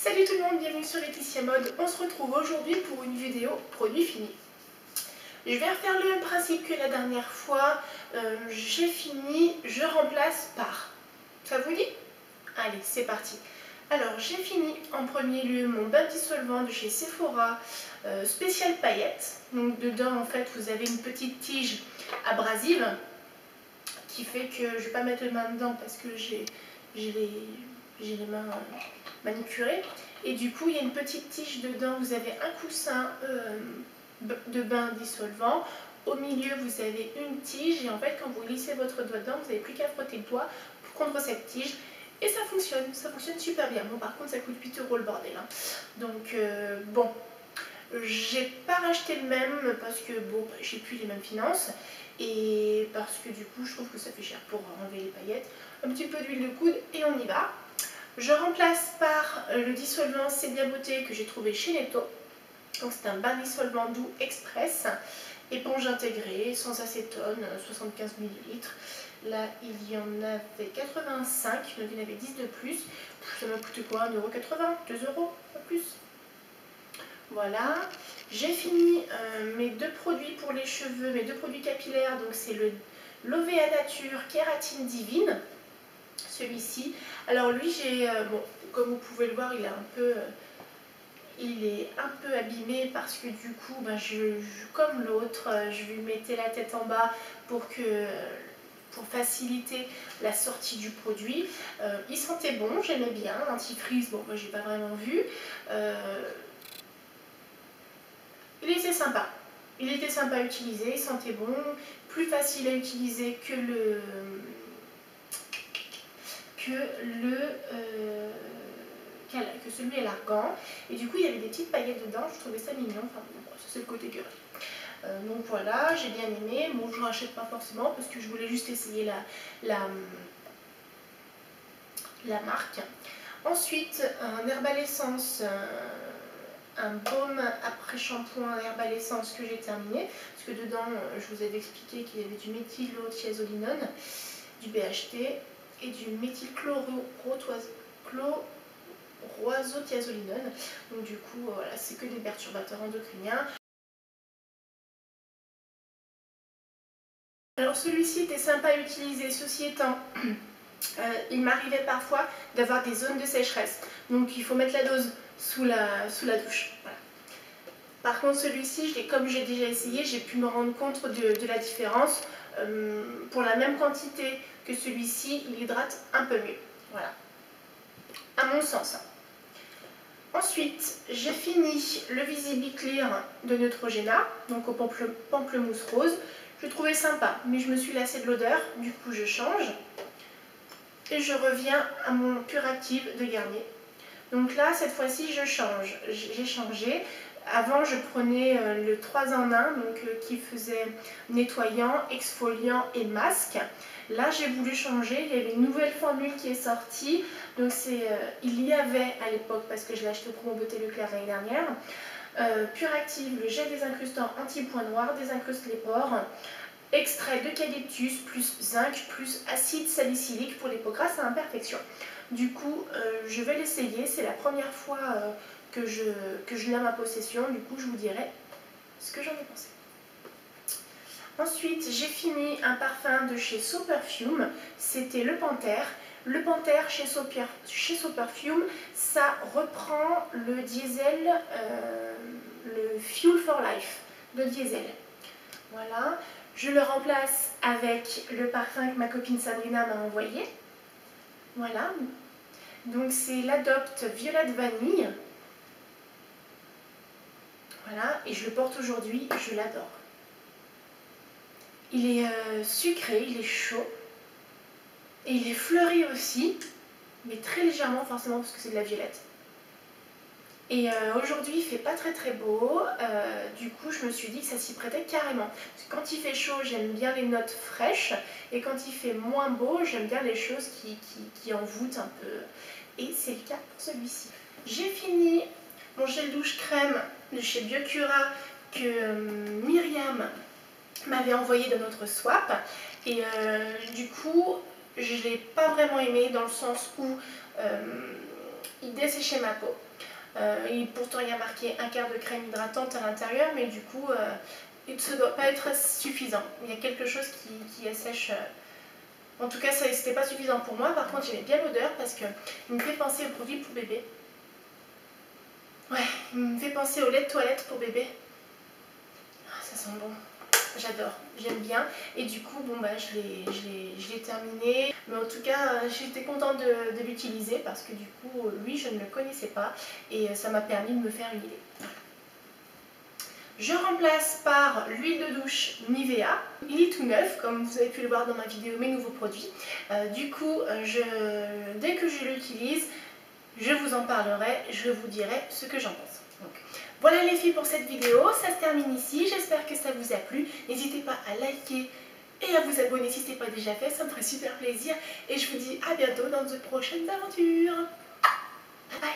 Salut tout le monde, bienvenue sur Laetitia Mode. On se retrouve aujourd'hui pour une vidéo produit fini. Je vais refaire le même principe que la dernière fois. J'ai fini, je remplace par. Ça vous dit? Allez, c'est parti. Alors j'ai fini en premier lieu mon bain dissolvant de chez Sephora spécial paillettes. Donc dedans en fait vous avez une petite tige abrasive qui fait que je ne vais pas mettre les mains dedans parce que j'ai les mains manicurées. Et du coup il y a une petite tige dedans, vous avez un coussin de bain dissolvant. Au milieu vous avez une tige et en fait quand vous glissez votre doigt dedans, vous n'avez plus qu'à frotter le doigt contre cette tige. Et ça fonctionne super bien. Bon par contre ça coûte 8 € le bordel. Hein. Donc bon, j'ai pas racheté le même parce que bon, j'ai plus les mêmes finances. Et parce que du coup je trouve que ça fait cher pour enlever les paillettes. Un petit peu d'huile de coude et on y va. Je remplace par le dissolvant C'est Bien Beauté que j'ai trouvé chez Netto. Donc c'est un bain dissolvant doux express. Éponge intégrée, sans acétone, 75 ml. Là il y en avait 85, donc il y en avait 10 de plus. Ça m'a coûté quoi? 1,80 €, 2 €, pas plus. Voilà, j'ai fini mes deux produits pour les cheveux, mes deux produits capillaires. Donc c'est le L'Ovea Nature Kératine Divine, celui-ci. Alors lui, bon, comme vous pouvez le voir, il est un peu abîmé parce que du coup, comme l'autre, je lui mettais la tête en bas pour faciliter la sortie du produit. Il sentait bon, j'aimais bien. L'antifreeze, bon, moi j'ai pas vraiment vu. Il était sympa. Il était sympa à utiliser, il sentait bon, plus facile à utiliser que celui à l'argan. Et du coup, il y avait des petites paillettes dedans, je trouvais ça mignon. Enfin, bon, ça c'est le côté girly. Donc voilà, j'ai bien aimé. Bon, je ne rachète pas forcément parce que je voulais juste essayer la marque. Ensuite, un Herbal Essence. Un baume après shampoing Herbal Essence que j'ai terminé parce que dedans je vous avais expliqué qu'il y avait du méthylothiazolinone, du BHT et du méthylchloroazotiazolinone. Donc du coup voilà, c'est que des perturbateurs endocriniens. Alors celui-ci était sympa à utiliser, ceci étant il m'arrivait parfois d'avoir des zones de sécheresse, donc il faut mettre la dose sous la douche. Voilà. Par contre celui-ci, comme j'ai déjà essayé, j'ai pu me rendre compte de la différence. Pour la même quantité que celui-ci, il hydrate un peu mieux. Voilà, à mon sens. Ensuite, j'ai fini le Visibiclear de Neutrogena, donc au pamplemousse rose. Je trouvais sympa, mais je me suis lassée de l'odeur, du coup je change. Et je reviens à mon Puractive de Garnier. Donc là, cette fois-ci, je change. J'ai changé. Avant, je prenais le 3 en 1, qui faisait nettoyant, exfoliant et masque. Là, j'ai voulu changer. Il y avait une nouvelle formule qui est sortie. Donc, il y avait à l'époque, parce que je l'ai acheté au Promo Beauté Leclerc l'année dernière, Puractive, le gel désincrustant anti-point noir, désincruste les pores. Extrait d'eucalyptus plus zinc plus acide salicylique pour les peaux grasses à imperfection. Du coup, je vais l'essayer. C'est la première fois que je l'ai à ma possession. Du coup, je vous dirai ce que j'en ai pensé. Ensuite, j'ai fini un parfum de chez So Perfume. C'était le Panthère. Le Panthère chez So Perfume, ça reprend le diesel, le Fuel for Life de diesel. Voilà. Je le remplace avec le parfum que ma copine Sabrina m'a envoyé. Voilà. Donc c'est l'Adopt Violette Vanille. Voilà. Et je le porte aujourd'hui. Je l'adore. Il est sucré, il est chaud. Et il est fleuri aussi. Mais très légèrement forcément parce que c'est de la violette. Et aujourd'hui il fait pas très beau, du coup je me suis dit que ça s'y prêtait carrément. Parce que quand il fait chaud j'aime bien les notes fraîches et quand il fait moins beau j'aime bien les choses qui envoûtent un peu. Et c'est le cas pour celui-ci. J'ai fini mon gel douche crème de chez Biocura que Myriam m'avait envoyé de notre swap. Et du coup je ne l'ai pas vraiment aimé dans le sens où il desséchait ma peau. Et pourtant il y a marqué un quart de crème hydratante à l'intérieur, mais du coup ça ne doit pas être suffisant. Il y a quelque chose qui assèche. En tout cas, ça c'était pas suffisant pour moi. Par contre, j'aimais bien l'odeur parce qu'il me fait penser au produit pour bébé. Ouais, il me fait penser au lait de toilette pour bébé. Ah, ça sent bon. J'adore, j'aime bien. Et du coup, bon bah je l'ai terminé. Mais en tout cas, j'étais contente de l'utiliser parce que du coup, lui, je ne le connaissais pas. Et ça m'a permis de me faire une idée. Je remplace par l'huile de douche Nivea. Il est tout neuf, comme vous avez pu le voir dans ma vidéo, mes nouveaux produits. Du coup, dès que je l'utilise, je vous en parlerai, je vous dirai ce que j'en pense. Donc, voilà les filles pour cette vidéo, ça se termine ici. J'espère que ça vous a plu. N'hésitez pas à liker et à vous abonner si ce n'est pas déjà fait, ça me ferait super plaisir. Et je vous dis à bientôt dans de prochaines aventures. Bye bye.